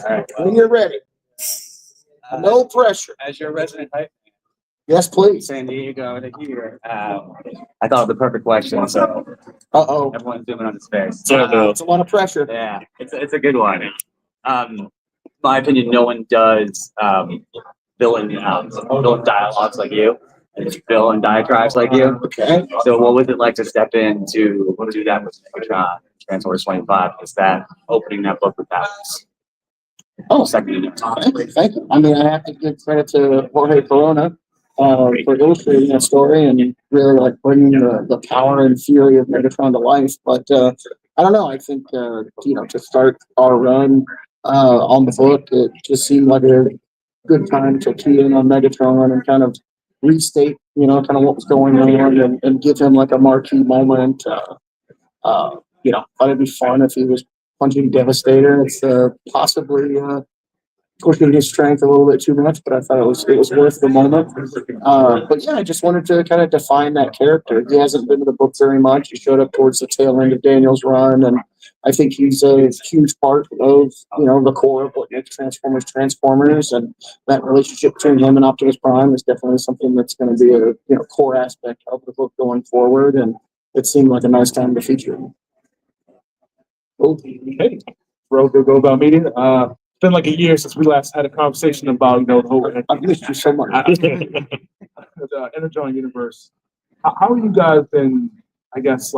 All right. When you're ready. No pressure. As your resident hype Yes, please. San Diego to here, I thought of the perfect question, so everyone's zooming on his face. It's a lot of pressure. Yeah, it's a good one. My opinion, no one does villain dialogues like you, and villain diatribes like you. Okay. So, what was it like to step in to do that with Megatron, Transformers 25? Is that opening that book with that? Second. Thank you. I mean, I have to give credit to Jorge Corona for illustrating that story and really like bringing the power and fury of Megatron to life. But I don't know. I think to start our run on the book, it just seemed like a good time to key in on Megatron and kind of restate, kind of what was going on and give him like a marquee moment. Thought it'd be fun if he was punching Devastator. It's possibly pushing his strength a little bit too much, but I thought it was worth the moment. But yeah, I just wanted to kind of define that character. He hasn't been in the book very much. He showed up towards the tail end of Daniel's run, and I think he's a huge part of the core of what makes Transformers, and that relationship between him and Optimus Prime is definitely something that's going to be a core aspect of the book going forward, and it seemed like a nice time to feature him. Okay. Go about meeting. It's been like a year since we last had a conversation about the whole. I've missed you so much. The Energon universe. How have you guys been? I guess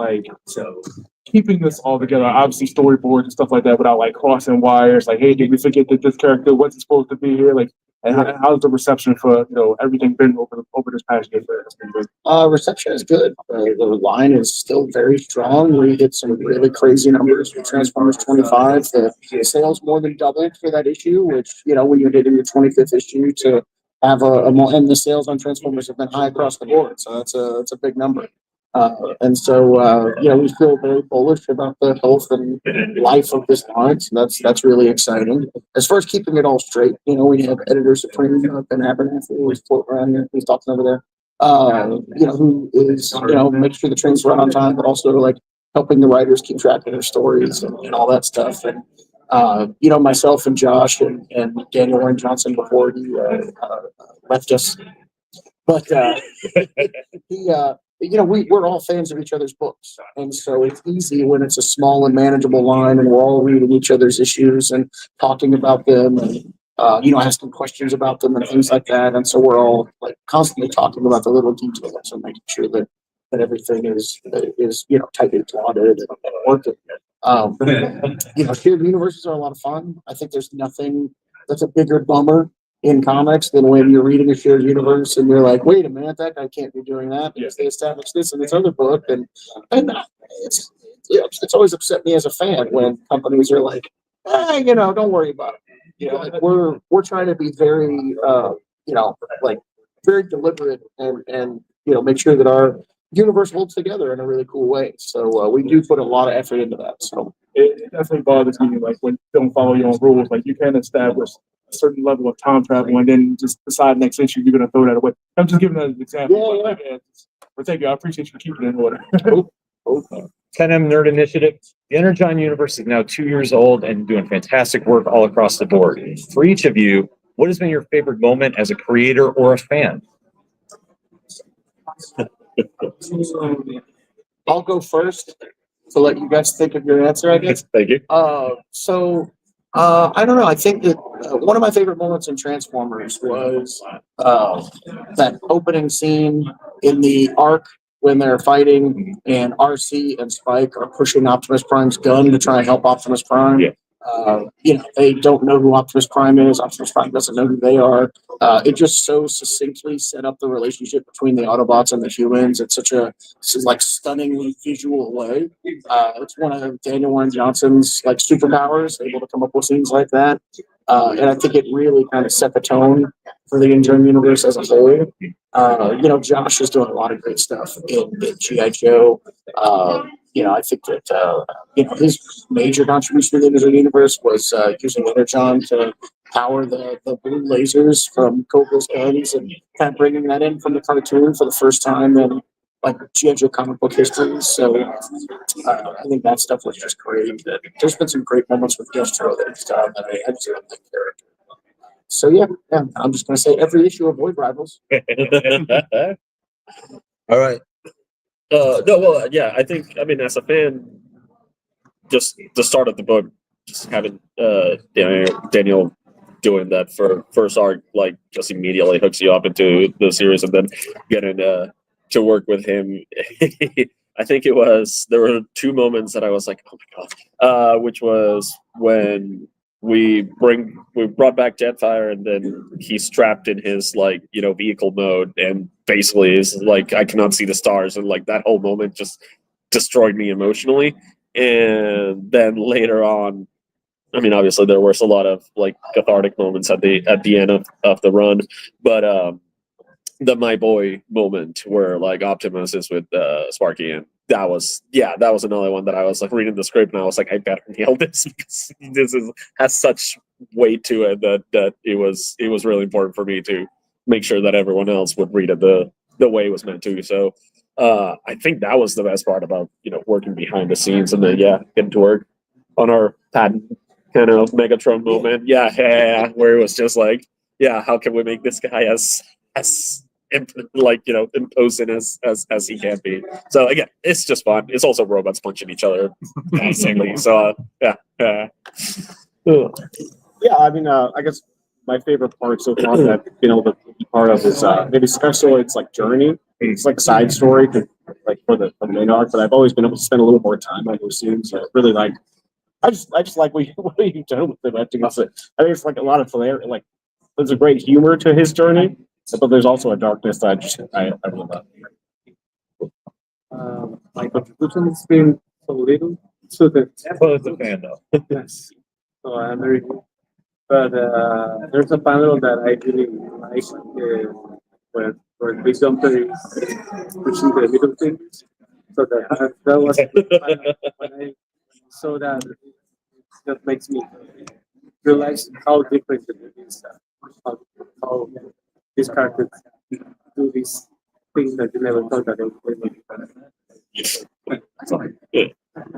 keeping this all together. Obviously, storyboards and stuff like that without crossing wires. Hey, did we forget that this character wasn't supposed to be here? And how's the reception for everything been over this past year? Reception is good. The line is still very strong. We hit some really crazy numbers with Transformers 25. The sales more than doubled for that issue, which when you're hitting your 25th issue to have and the sales on Transformers have been high across the board. So that's a big number. And so we feel very bullish about the health and life of this line. So that's really exciting. As far as keeping it all straight, we have editor supreme Ben Abernathy, who's floating around here, who's talking over there. Who is make sure the trains run on time, but also helping the writers keep track of their stories and all that stuff. And myself and Josh and Daniel Warren Johnson before he left us, but we're all fans of each other's books, and so it's easy when it's a small and manageable line, and we're all reading each other's issues and talking about them, and asking questions about them and things like that. And so we're all constantly talking about the little details and making sure that everything is tightly plotted and working. Shared universes are a lot of fun. I think there's nothing that's a bigger bummer in comics than when you're reading a shared universe and you're like, wait a minute, that guy can't be doing that because they established this in this other book, and it's always upset me as a fan when companies are like, don't worry about it. We're trying to be very very deliberate and make sure that our universe holds together in a really cool way. So we do put a lot of effort into that. So it definitely bothers me when you don't follow your own rules. You can't establish a certain level of time travel and then just decide next issue you're going to throw that away. I'm just giving that as an example. But thank you. I appreciate you keeping it in order. 10M Nerd Initiative. The Energon universe is now 2 years old and doing fantastic work all across the board. For each of you, what has been your favorite moment as a creator or a fan? I'll go first to let you guys think of your answer, I guess. Thank you. I don't know. I think that one of my favorite moments in Transformers was that opening scene in the arc when they're fighting and RC and Spike are pushing Optimus Prime's gun to try and help Optimus Prime. Yeah. They don't know who Optimus Prime is. Optimus Prime doesn't know who they are. It just so succinctly set up the relationship between the Autobots and the humans. It's such a stunningly visual way. It's one of Daniel Warren Johnson's superpowers, able to come up with scenes like that. And I think it really kind of set the tone for the Energon universe as a whole. Josh is doing a lot of great stuff in G.I. Joe. I think that his major contribution to the Energon universe was using Energon to power the blue lasers from Cobra's guns and kind of bringing that in from the cartoon for the first time in like G.I. Joe comic book history. So I think that stuff was just great. There's been some great moments with Destro that he's done that I just love that character. So yeah, I'm just gonna say every issue of Void Rivals. All right. No, well, yeah, I mean, as a fan, just the start of the book, just having Daniel doing that for first arc, like, just immediately hooks you up into the series, and then getting to work with him. I think there were two moments that I was like, oh my god, which was when we brought back Jetfire, and then he's trapped in his, like, vehicle mode, and basically is like, I cannot see the stars, and like that whole moment just destroyed me emotionally. And then later on, I mean, obviously there was a lot of like cathartic moments at the end of the run, but the My Boy moment where like Optimus is with Sparky, and that was another one that I was like reading the script, and I was like, I better nail this, because this has such weight to it that it was really important for me to make sure that everyone else would read it the way it was meant to. So I think that was the best part about working behind the scenes, and then getting to work on our patent kind of Megatron moment. Where it was just like, how can we make this guy as imposing as he can be. So again, it's just fun. It's also robots punching each other constantly. So Yeah, I mean, I guess my favorite part so far that I've been able to be part of is maybe especially it's like Journey. It's like side story like for the main arc, but I've always been able to spend a little more time on those scenes. I really like. I just like what you've done with it. I think it's like a lot of flair. Like there's a great humor to his journey, but there's also a darkness that I really love. My contribution has been so little to the Well, it's a fan though. yes. So I'm very good. But there's a panel that I really like where Big Dumper is pushing the middle fingers. So that was when I saw that makes me realize how different it is, how these characters do these things that you never thought that they would do.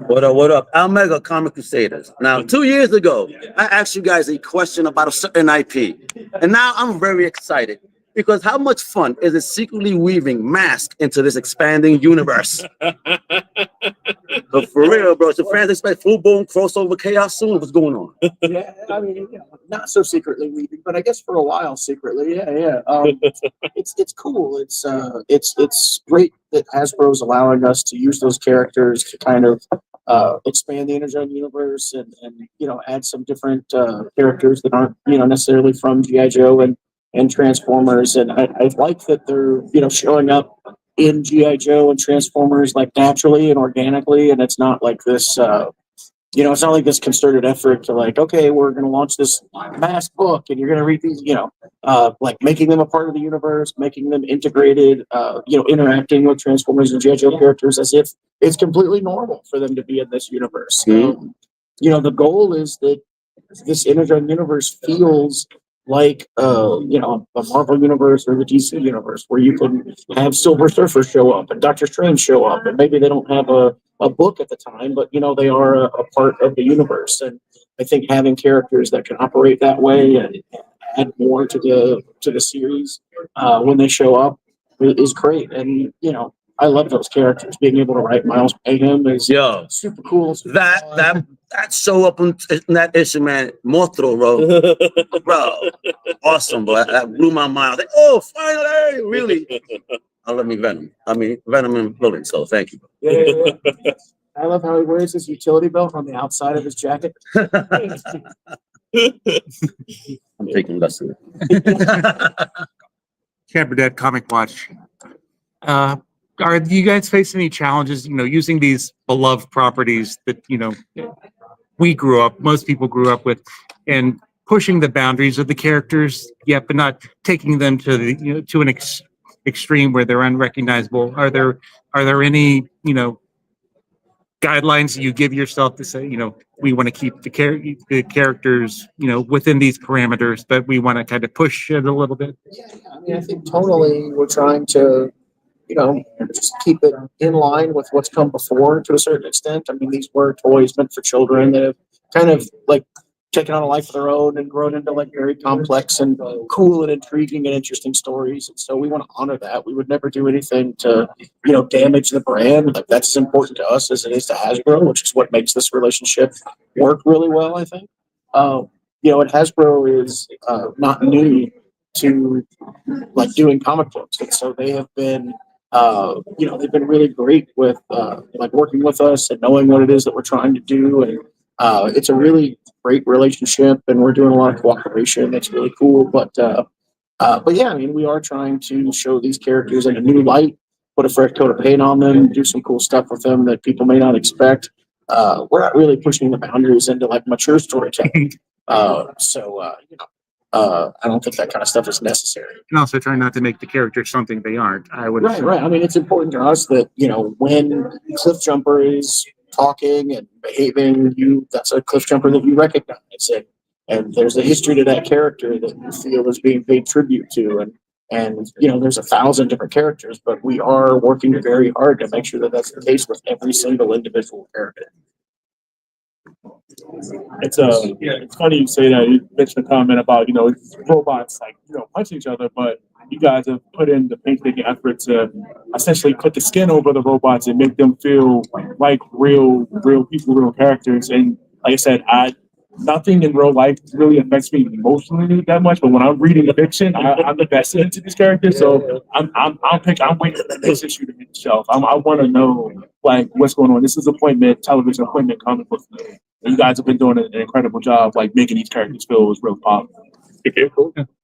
What up? Omega Comic Crusaders. Now, 2 years ago, I asked you guys a question about a certain IP. And now I'm very excited because how much fun is it secretly weaving Mask into this expanding universe? But for real, bro, so fans expect full-blown crossover chaos soon? What's going on? Yeah, I mean, not so secretly weaving, but I guess for a while secretly. It's cool. It's great that Hasbro's allowing us to use those characters to kind of expand the Energon universe and add some different characters that aren't necessarily from G.I. Joe and Transformers. And I like that they're showing up in G.I. Joe and Transformers like naturally and organically, and it's not like this it's not like this concerted effort to like, okay, we're going to launch this Mask book and you're going to read these, like making them a part of the universe, making them integrated, interacting with Transformers and G.I. Joe characters as if it's completely normal for them to be in this universe. The goal is that this Energon universe feels like the Marvel universe or the DC universe, where you can have Silver Surfer show up and Doctor Strange show up, and maybe they don't have a book at the time, but they are a part of the universe. And I think having characters that can operate that way and add more to the series when they show up is great. And I love those characters. Being able to write Miles Mayhem is super cool. That show up in that issue, man. Monstro, bro. Awesome, bro. That blew my mind. I was like, oh, finally, really? I love me Venom. I mean, Venom and villain, so thank you. Yeah. I love how he wears his utility belt on the outside of his jacket. I'm taking lessons. Cabernet Comic Watch. Are you guys facing any challenges, using these beloved properties that, most people grew up with, and pushing the boundaries of the characters, but not taking them to the, to an extreme where they're unrecognizable? Are there any, guidelines that you give yourself to say, we want to keep the characters, within these parameters, but we want to kind of push it a little bit? Yeah, I mean, I think tonally we're trying to just keep it in line with what's come before to a certain extent. I mean, these were toys meant for children that have kind of like taken on a life of their own and grown into like very complex and cool and intriguing and interesting stories. And so we want to honor that. We would never do anything to, damage the brand. Like that's as important to us as it is to Hasbro, which is what makes this relationship work really well, I think. And Hasbro is not new to like doing comic books. And so they have been, they've been really great with like working with us and knowing what it is that we're trying to do. And it's a really great relationship and we're doing a lot of cooperation. That's really cool. But yeah, I mean, we are trying to show these characters in a new light, put a fresh coat of paint on them, do some cool stuff with them that people may not expect. We're not really pushing the boundaries into like mature storytelling. I don't think that kind of stuff is necessary. And also try not to make the characters something they aren't. I would Right. I mean, it's important to us that, when Cliff Jumper is talking and behaving, that's a Cliff Jumper that you recognize. And there's a history to that character that you feel is being paid tribute to. And there's 1,000 different characters, but we are working very hard to make sure that that's the case with every single individual character. It's funny you say that. You mentioned a comment about robots like punching each other, but you guys have put in the painstaking effort to essentially put the skin over the robots and make them feel like real people, real characters. And like I said, nothing in real life really affects me emotionally that much, but when I'm reading fiction, I'm invested into these characters. So I'm waiting for the next issue to hit the shelf. I want to know like what's going on. This is television appointment comic book. You guys have been doing an incredible job, like making these characters feel real powerful.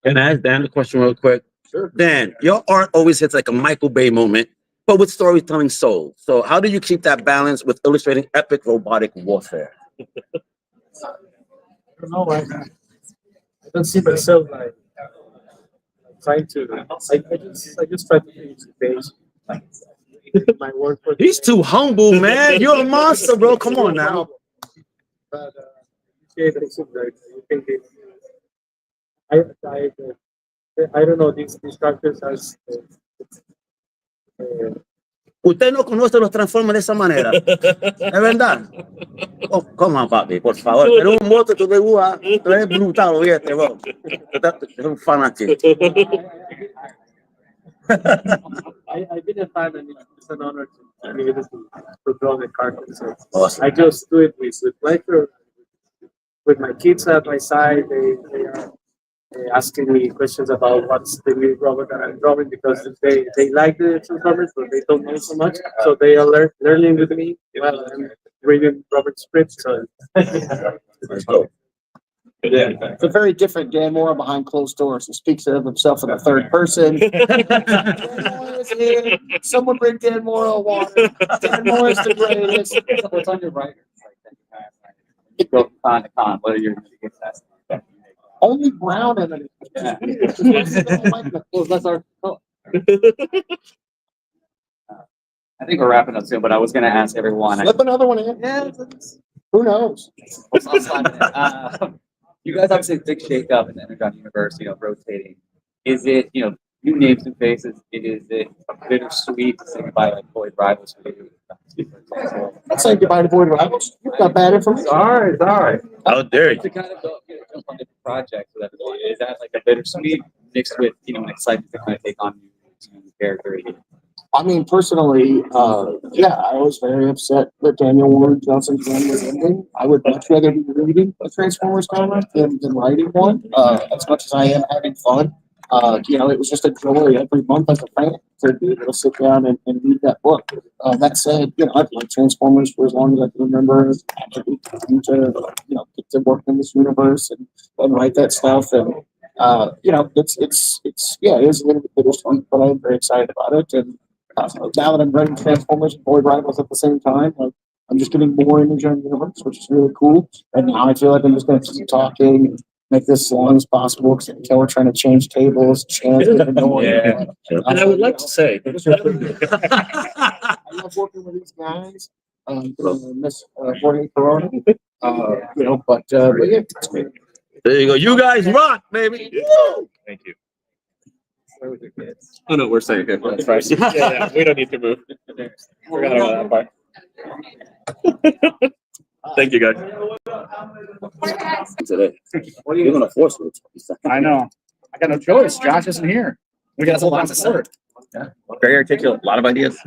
Can I ask Dan the question real quick? Sure. Dan, your art always hits like a Michael Bay moment, but with storytelling soul. So how do you keep that balance with illustrating epic robotic warfare? I don't know. I don't see myself like trying to. I just try to finish the page. My work for He's too humble, man. You're a monster, bro. Come on now. But yeah, I don't know these characters as. Usted no conoce los Transformers de esa manera. ¿Es verdad? Oh, come on, papi, por favor. Tú eres un monstruo, tú eres brutal, oíste, bro. Eres un fanático. I've been a fan and it's an honor to be able to draw the characters. So awesome. I just do it with pleasure. With my kids at my side, they are asking me questions about what's the new robot that I'm drawing because they like the Transformers, but they don't know so much. So they are learning with me while I'm reading Robert's script. So It's a very different Dan Moore behind closed doors. He speaks of himself in the third person. Dan Moore is here. Someone bring Dan Moore a water. Dan Moore is the greatest. What's on your writer? Go con to con. What are your biggest that? Only brown and then That's our. I think we're wrapping up soon, but I was going to ask everyone. Slip another one in. Yeah, who knows? You guys obviously a big shake up in the Energon universe, rotating. Is it, new names and faces? Is it bittersweet to say goodbye like Boyd Rivals for you? Let's say goodbye to Boyd Rivals. You've got bad information. Sorry. How dare you? To kind of jump on different projects with everyone. Is that like a bittersweet mixed with, an excitement to kind of take on new character? I mean, personally, yeah, I was very upset that Daniel Warren Johnson's run was ending. I would much rather be reading a Transformers comic than writing one, as much as I am having fun. It was just a joy every month as a fan to be able to sit down and read that book. That said, I've liked Transformers for as long as I can remember. To get to work in this universe and write that stuff. And, it is a little bit bittersweet, but I'm very excited about it. And now that I'm writing Transformers and Boyd Rivals at the same time, I'm just getting more into the universe, which is really cool. And now I feel like I'm just going to keep talking and make this as long as possible because we're trying to change tables, Yeah. And I would like to say, I love working with these guys. Miss 48 Corona. But yeah, it's great. There you go. You guys rock, baby. Woo! Thank you. Oh no, we're staying here. That's right. Yeah, we don't need to move. Forgot about that part. Thank you, guys. Today. You're gonna force me. I know. I got no choice. Josh isn't here. We got a lot to say. Very articulate, a lot of ideas.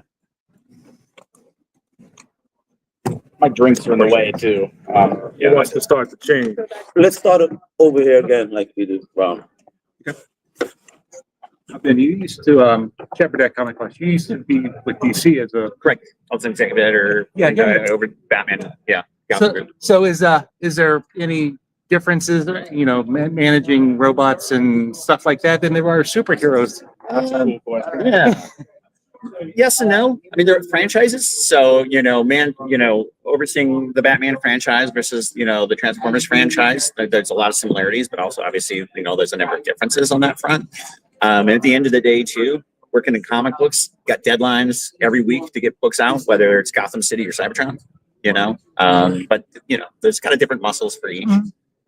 My drinks are in the way too. He wants to start the change. Let's start it over here again, like we did, Brown. And you used to, Shepherd that comic class, you used to be with DC as a. Correct. I was an executive editor. Over Batman. Yeah. So is there any differences, managing robots and stuff like that than there are superheroes? Yeah. Yes and no. I mean, they're franchises. So, overseeing the Batman franchise versus, the Transformers franchise, there's a lot of similarities, but also obviously, there's a number of differences on that front. And at the end of the day, too, working in comic books, got deadlines every week to get books out, whether it's Gotham City or Cybertron, but, there's kind of different muscles for each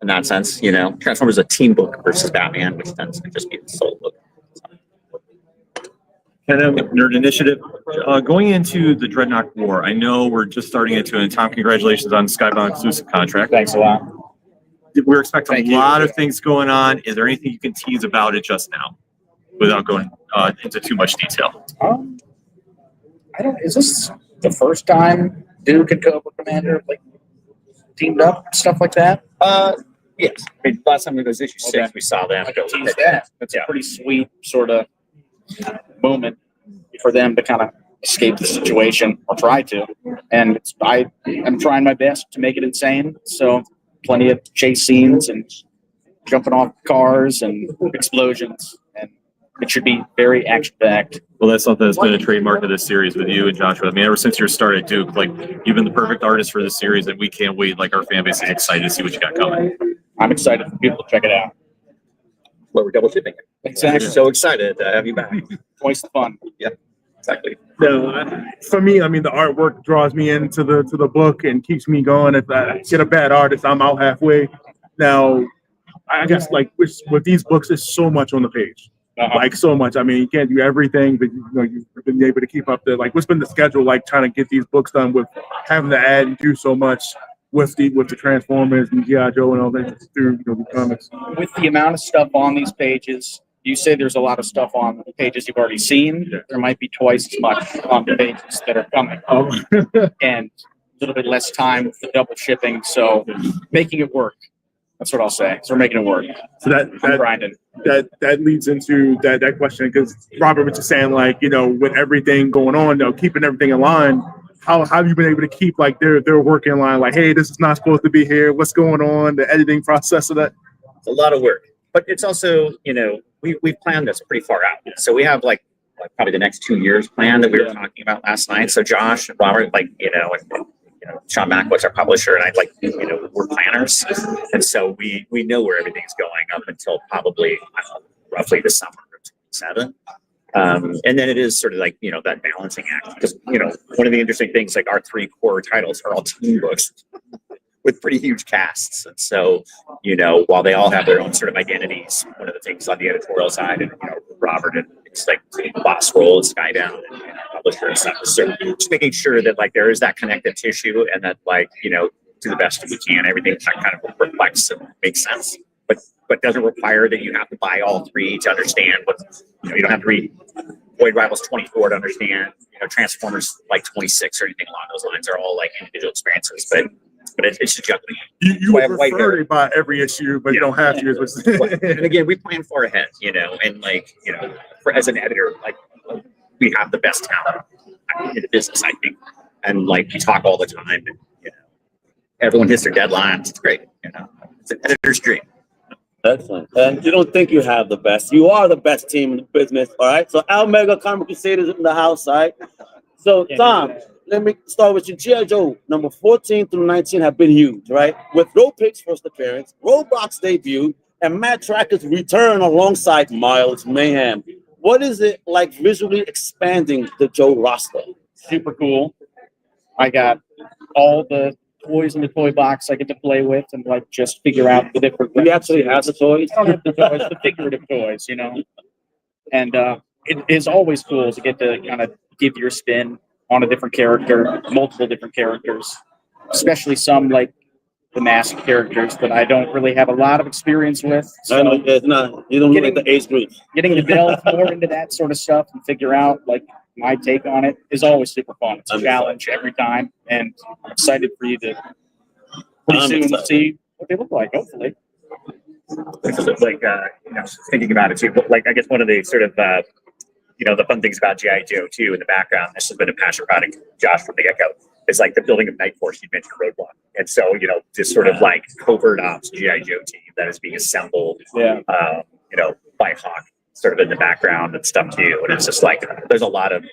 in that sense. Transformers is a team book versus Batman, which tends to just be a solo book. Kind of Nerd Initiative. Going into the Dreadnought War, I know we're just starting into it. And Tom, congratulations on Skybound exclusive contract. Thanks a lot. We're expecting a lot of things going on. Is there anything you can tease about it just now, without going into too much detail? Is this the first time Duke and Cobra Commander teamed up, stuff like that? Yes. I mean, last time it was issue 6, we saw them. That's a pretty sweet sort of moment for them to kind of escape the situation or try to. And I'm trying my best to make it insane. So plenty of chase scenes and jumping off cars and explosions. And it should be very action-packed. Well, that's something that's been a trademark of this series with you and Joshua. I mean, ever since your start at Duke, you've been the perfect artist for this series, and we can't wait. Our fan base is excited to see what you got coming. I'm excited for people to check it out. Well, we're double shipping it. Exactly. So excited to have you back. Twice the fun. Yeah, exactly. No, for me, I mean, the artwork draws me into the book and keeps me going. If I get a bad artist, I'm out halfway. Now, I guess with these books, there's so much on the page. So much. I mean, you can't do everything, but you've been able to keep up what's been the schedule trying to get these books done with having to add and do so much with the Transformers and G.I. Joe and all that through the comics. With the amount of stuff on these pages, you say there's a lot of stuff on the pages you've already seen. Yeah. There might be twice as much on the pages that are coming. And a little bit less time with the double shipping. So making it work. That's what I'll say. So we're making it work. So I'm grinding. That leads into that question, because Robert was just saying, with everything going on, keeping everything in line, how have you been able to keep their work in line? Hey, this is not supposed to be here. What's going on? The editing process of that. It's a lot of work, but it's also, we've planned this pretty far out. So we have probably the next 2 years planned that we were talking about last night. So Josh and Robert, Sean Mackwitz, our publisher, and we're planners. And so we know where everything's going up until probably roughly the summer of 2027. And then it is sort of that balancing act, because, one of the interesting things, our 3 core titles are all team books with pretty huge casts. And so, while they all have their own sort of identities, one of the things on the editorial side, and, Robert, and it's boss role at Skybound and publisher and stuff. So just making sure that there is that connective tissue, and that do the best we can, everything kind of reflects and makes sense. But doesn't require that you have to buy all 3 to understand what, you don't have to read Void Rivals 24 to understand, Transformers 26 or anything along those lines. Are all individual experiences, but it's just juggling. You would prefer to buy every issue, but you don't have to. And again, we plan far ahead, and as an editor, we have the best talent in the business, I think. And we talk all the time, and everyone hits their deadlines. It's great, it's an editor's dream. Excellent. And you don't think you have the best. You are the best team in the business, all right? So Omega Comic Crusaders in the house, all right? So, Tom, let me start with you. G.I. Joe, number 14 through 19 have been huge, right? With Roe Pig's first appearance, Robot's debut, and Matt Tracker's return alongside Miles Mayhem. What is it like visually expanding the Joe roster? Super cool. I got all the toys in the toy box I get to play with and just figure out the different. He actually has the toys? I don't have the toys, the figurative toys, And it is always cool to get to kind of give your spin on a different character, multiple different characters, especially some like the masked characters that I don't really have a lot of experience with. I know, So it's not, you don't look like the age group. getting to delve more into that sort of stuff and figure out like my take on it is always super fun. It's a challenge every time, and I'm excited for you to pretty soon see what they look like, hopefully. Like Thinking about it too, but like I guess one of the sort of the fun things about GI Joe too in the background, this has been a passion project, Josh, from the get-go, is like the building of Night Force. You mentioned Roadblock, and so this sort of like covert ops GI Joe team that is being assembled, by Hawk, sort of in the background and stuff too. And it's just like there's a lot of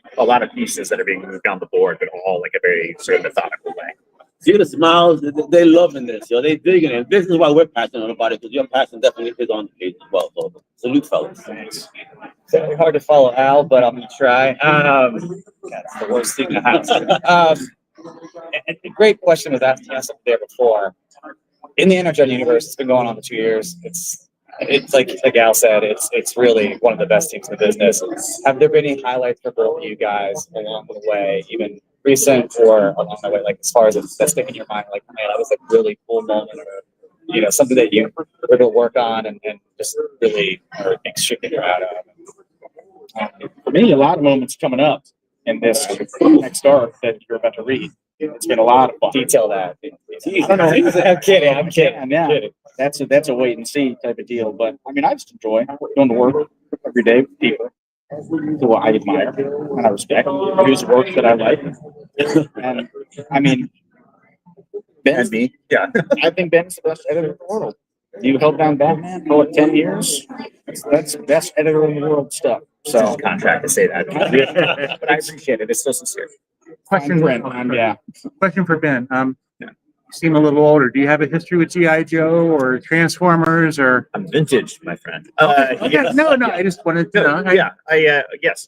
pieces that are being moved down the board, but all like a very sort of methodical way. See the smiles, they loving this, they digging it. This is why we're passionate about it, because your passion definitely is on the page as well. So salute, fellas. It's very hard to follow Al, but I'm gonna try. That's the worst thing to have. A great question was asked there before. In the Energon universe, it's been going on for 2 years. It's like Al said, it's really one of the best teams in the business. Have there been any highlights for both of you guys along the way, even recent or along the way, like as far as that's sticking in your mind, like, man, that was a really cool moment, or something that you were able to work on and just really are extremely proud of? For me, a lot of moments coming up in this next arc that you're about to read. It's been a lot of fun. Detail that. I don't know. I'm kidding. Yeah. That's a wait and see type of deal. But I mean, I just enjoy going to work every day with people who I admire and I respect, whose work that I like. And I mean, Ben's me. Yeah. I think Ben's the best editor in the world. You held down Batman for 10 years. That's the best editor in the world stuff. So Contract to say that, but I appreciate it. It's so sincere. Question, yeah. question for Ben. You seem a little older. Do you have a history with GI Joe or Transformers or? I'm vintage, my friend. Okay. No, I just wanted to know. Yes.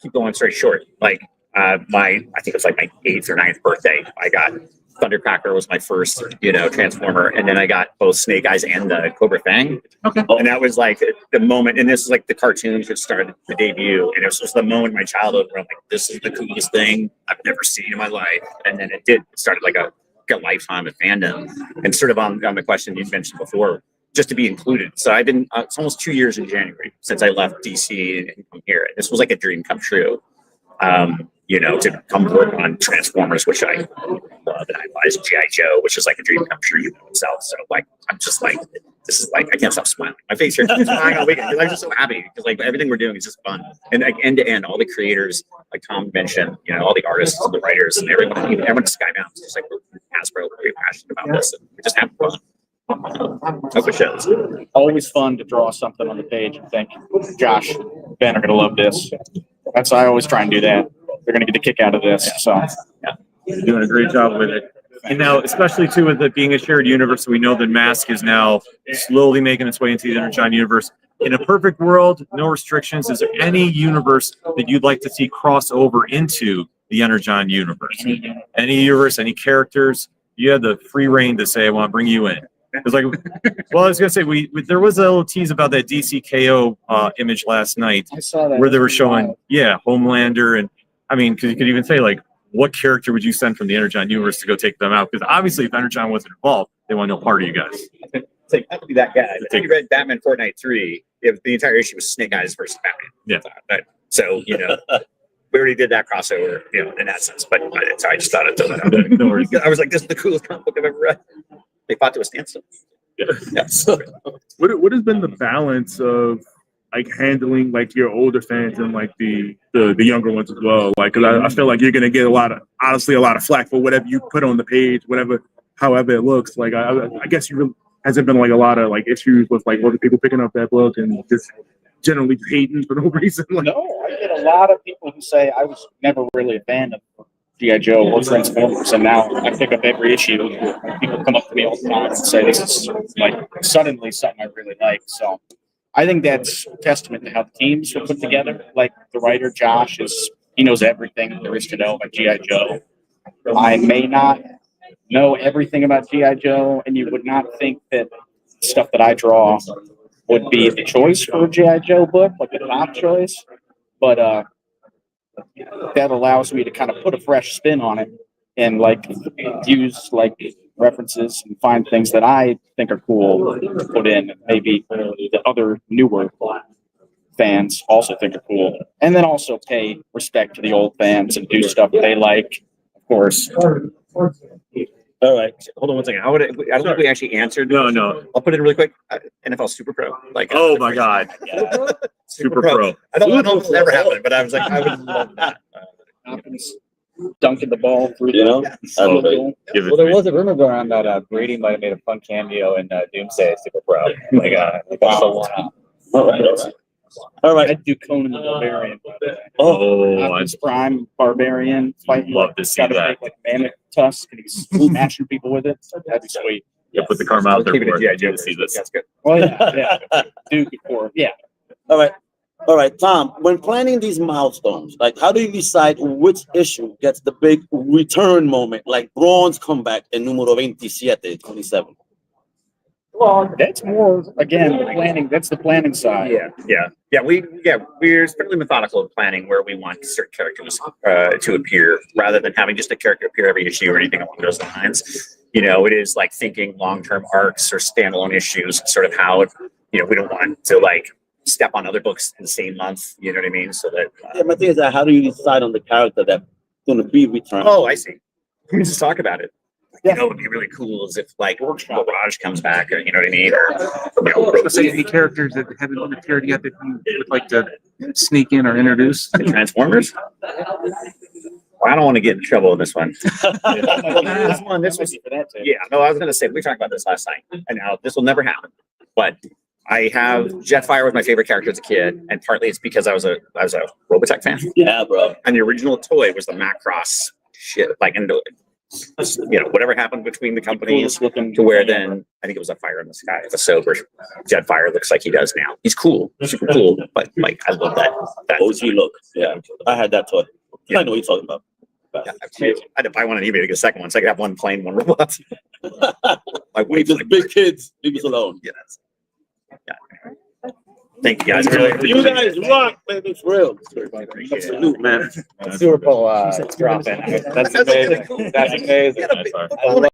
Keep going straight short. Like, I think it was like my 8th or 9th birthday. I got Thundercracker was my first, Transformer, and then I got both Snake Eyes and the Cobra Fang. Okay. And that was like the moment, and this was like the cartoons that started the debut, and it was just the moment in my childhood where I'm like, this is the coolest thing I've never seen in my life. And then it started like a lifetime of fandom. And sort of on the question you mentioned before, just to be included. So I've been, it's almost 2 years in January since I left DC and come here. This was like a dream come true. To come work on Transformers, which I love, and I advise GI Joe, which is like a dream come true itself. So like, I'm just like, this is like, I can't stop smiling. My face here keeps smiling all weekend because I'm just so happy because like everything we're doing is just fun, and like end to end, all the creators, like Tom mentioned, all the artists, and the writers, and everyone at Skybound is just like Hasbro, very passionate about this, and we just have fun. Hope it shows. Always fun to draw something on the page and think, Josh, Ben are going to love this. I always try and do that. They're going to get a kick out of this. So, You're doing a great job with it. And now, especially too, with it being a shared universe, we know that Mask is now slowly making its way into the Energon universe. In a perfect world, no restrictions, is there any universe that you'd like to see cross over into the Energon universe? Any universe, any characters? You have the free reign to say, I want to bring you in. It's like, well, I was gonna say there was a little tease about that DCKO image last night. I saw that. Where they were showing, Homelander, and I mean, because you could even say like, what character would you send from the Energon universe to go take them out? Because obviously, if Energon wasn't involved, they want no part of you guys. It's like, I would be that guy. I think you read Batman Fortnite 3. If the entire issue was Snake Eyes versus Batman. Yeah. So we already did that crossover, in that sense. But so I just thought I'd throw that out. No worries. I was like, this is the coolest comic book I've ever read. They fought to a standstill. Yeah. So, What has been the balance of like handling like your older fans and like the younger ones as well? Like, cause I feel like you're gonna get a lot of flack for whatever you put on the page, however it looks. Like, I guess has it been like a lot of like issues with like older people picking up that book and just generally hating for no reason? Like, No, I get a lot of people who say I was never really a fan of G.I. Joe or Transformers, and now I pick up every issue. People come up to me all the time and say this is like suddenly something I really like. So I think that's a testament to how the teams were put together. Like the writer Josh he knows everything there is to know about G.I. Joe. I may not know everything about G.I. Joe, and you would not think that stuff that I draw would be the choice for a G.I. Joe book, like the top choice. But that allows me to kind of put a fresh spin on it and like use like references and find things that I think are cool to put in, and maybe the other newer fans also think are cool, and then also pay respect to the old fans and do stuff they like, of course. All right, hold on one second. I don't think we actually answered. No. I'll put it in really quick. NFL Super Pro. Like, Oh my God. Super Pro. I don't know if it'll ever happen, but I was like, I would love that. Dunking the ball through You know? I don't know. Give it Well, to there me. was a rumor going around that Brady might have made a fun cameo in Doomsday Super Pro. Like that's the one. All right. All right. I'd do Conan the Barbarian. Oh, I'd Optimus Prime Barbarian fighting. love to see got a that. big, like mammoth tusk, and he's smashing people with it. That'd be sweet. Yeah, put the karma out there Keep it for a G.I. it. Joe. To see this. That's good. Well, yeah. Do before, yeah. All right. All right, Tom, when planning these milestones, like how do you decide which issue gets the big return moment, like Braun's comeback in numero 27? Well, that's more, again, the planning, that's the planning side. We're fairly methodical in planning where we want certain characters to appear, rather than having just a character appear every issue or anything along those lines. You know, it is like thinking long-term arcs or standalone issues, sort of how, we don't want to like step on other books in the same month. You know what I mean? So that. Yeah, my thing is that how do you decide on the character that's going to be returned? Oh, I see. We just talk about it. It would be really cool is if like Mirage comes back, or you know what I mean, or So any characters that haven't appeared yet that you would like to sneak in or introduce? Transformers. Well, I don't want to get in trouble with this one. This was yeah. No, I was going to say we talked about this last night, and now this will never happen. But I have Jetfire was my favorite character as a kid, and partly it's because I was a Robotech fan. Yeah, bro. And the original toy was the Macross shit, like into whatever happened between the companies to where then I think it was a Fire in the Sky. The sober Jetfire looks like he does now. He's cool, super cool, but like I love that OG look. Yeah, I had that toy. Yeah. I know what you're talking about. Yeah, I had to buy one on eBay to get a second one, so I could have one plain, one robot. Like We just big kids, leave us alone. Yeah, thank you guys. Really, You guys rock, baby, for real. appreciate it. Salute, man. Super Bowl drop in. That's amazing. That's amazing. I love